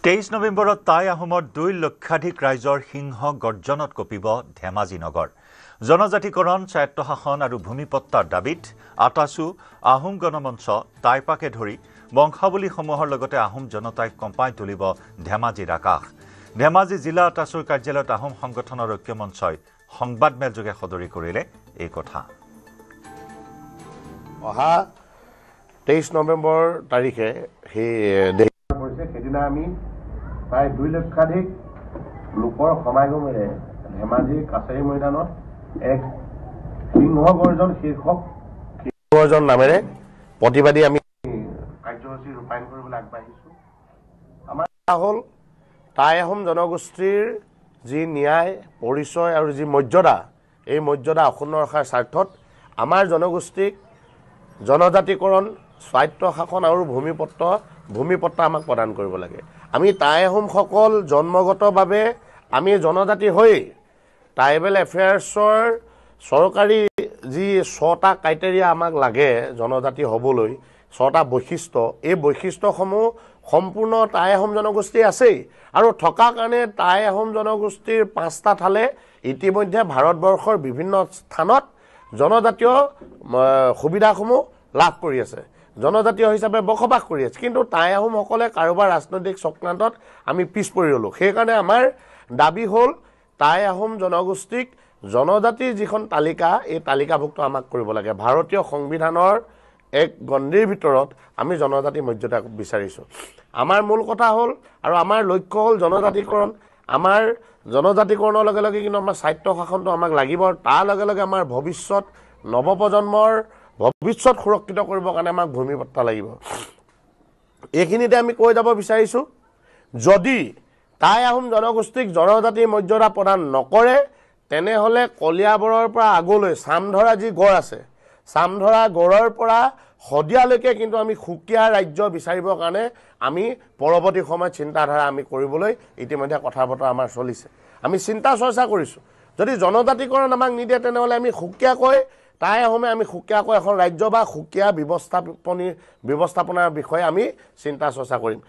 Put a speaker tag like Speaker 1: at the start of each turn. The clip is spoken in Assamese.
Speaker 1: 23 নৱেম্বৰত টাই আহোমৰ 2 লক্ষাধিক ৰাইজৰ সিংহ গৰ্জনত কঁপিব ধেমাজি নগৰ। জনজাতিকৰণ, স্বায়ত্তশাসন আৰু ভূমিপট্টাৰ দাবীত আটাচু, আহোম গণমঞ্চ, টাইপাকে ধৰি বংশাৱলীসমূহৰ লগতে আহোম জনতাই কম্পাই তুলিব ধেমাজিৰ আকাশ। ধেমাজি জিলা আটাচুৰ কাৰ্যালয়ত আহোম সংগঠনৰ ঐক্যমঞ্চই সংবাদমেলযোগে সদৰি কৰিলে এই কথা।
Speaker 2: অহা 23 নৱেম্বৰ তাৰিখে সেইদিনা আমি প্ৰায় 2 লক্ষাধিক লোকৰ সমাগমেৰে ধেমাজিৰ কাছাৰী ময়দানত এক সিংহ গৰ্জন শীৰ্ষক সিংহ গৰ্জন নামেৰে প্ৰতিবাদী আমি কাৰ্যসূচী ৰূপায়ণ কৰিবলৈ আগবাঢ়িছোঁ। আমাৰ হ'ল টাই আহোম জনগোষ্ঠীৰ যি ন্যায়, পৰিচয় আৰু যি মৰ্যাদা, এই মৰ্যাদা অক্ষুণ্ণ ৰখাৰ স্বাৰ্থত আমাৰ জনগোষ্ঠীক জনজাতিকৰণ, স্বায়ত্তশাসন আৰু ভূমিপট্টা আমাক প্ৰদান কৰিব লাগে। আমি টাই আহোমসকল জন্মগতভাৱে আমি জনজাতি হৈ ট্ৰাইবেল এফেয়াৰ্ছৰ চৰকাৰী যি 6টা ক্ৰাইটেৰিয়া আমাক লাগে জনজাতি হ'বলৈ, 6টা বৈশিষ্ট্য, এই বৈশিষ্ট্যসমূহ সম্পূৰ্ণ টাই আহোম জনগোষ্ঠী আছেই। আৰু থকাৰ কাৰণে টাই আহোম জনগোষ্ঠীৰ 5টা ঠালে ইতিমধ্যে ভাৰতবৰ্ষৰ বিভিন্ন স্থানত জনজাতীয় সুবিধাসমূহ লাভ কৰি আছে, জনজাতীয় হিচাপে বসবাস কৰি আছে। কিন্তু টাই আহোমসকলে কাৰোবাৰ ৰাজনৈতিক চক্ৰান্তত আমি পিছ পৰি ৰ'লোঁ। সেইকাৰণে আমাৰ দাবী হ'ল টাই আহোম জনগোষ্ঠীক জনজাতিৰ যিখন তালিকা, এই তালিকাভুক্ত আমাক কৰিব লাগে। ভাৰতীয় সংবিধানৰ এক গণ্ডিৰ ভিতৰত আমি জনজাতি মৰ্যাদা বিচাৰিছোঁ। আমাৰ মূল কথা হ'ল আৰু আমাৰ লক্ষ্য হ'ল জনজাতিকৰণ। আমাৰ জনজাতিকৰণৰ লগে লগে কিন্তু আমাৰ স্বায়ত্তশাসনটো আমাক লাগিব। তাৰ লগে লগে আমাৰ ভৱিষ্যত নৱপ্ৰজন্মৰ ভৱিষ্যত সুৰক্ষিত কৰিবৰ কাৰণে আমাক ভূমিপট্টা লাগিব। এইখিনিতে আমি কৈ যাব বিচাৰিছোঁ, যদি টাই আহোম জনগোষ্ঠীক জনজাতিৰ মৰ্যাদা প্ৰদান নকৰে, তেনেহ'লে কলিয়াবৰৰ পৰা আগলৈ চামধৰা যি গড় আছে, চামধৰা গড়ৰ পৰা শদিয়ালৈকে কিন্তু আমি সুকীয়া ৰাজ্য বিচাৰিবৰ কাৰণে আমি পৰৱৰ্তী সময়ত চিন্তাধাৰা আমি কৰিবলৈ ইতিমধ্যে কথা বতৰা আমাৰ চলিছে। আমি চিন্তা চৰ্চা কৰিছোঁ, যদি জনজাতিকৰণ আমাক নিদিয়ে তেনেহ'লে আমি সুকীয়াকৈ টাই আহোমে আমি সুকীয়াকৈ এখন ৰাজ্য বা সুকীয়া ব্যৱস্থাপনাৰ বিষয়ে আমি চিন্তা চৰ্চা কৰিম।